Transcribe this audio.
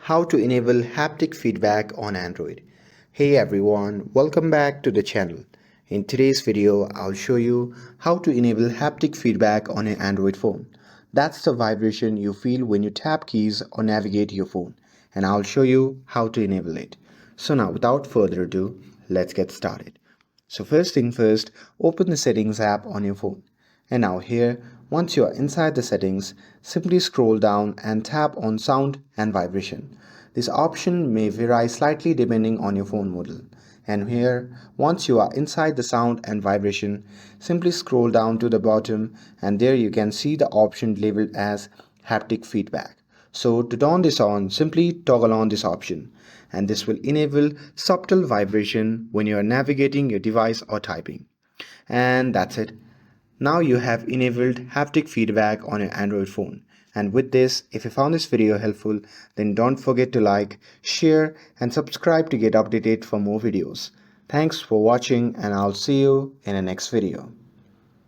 How to enable haptic feedback on Android. Hey everyone, welcome back to the channel. In today's video, I'll show you how to enable haptic feedback on an Android phone. That's the vibration you feel when you tap keys or navigate your phone, and I'll show you how to enable it. So now without further ado, let's get started. So first thing first, open the settings app on your phone. And now here, once you are inside the settings, simply scroll down and tap on sound and vibration. This option may vary slightly depending on your phone model. And here, once you are inside the sound and vibration, simply scroll down to the bottom and there you can see the option labeled as haptic feedback. So to turn this on, simply toggle on this option and this will enable subtle vibration when you are navigating your device or typing. And that's it. Now you have enabled haptic feedback on your Android phone. And with this, if you found this video helpful, then don't forget to like, share and subscribe to get updated for more videos. Thanks for watching and I'll see you in the next video.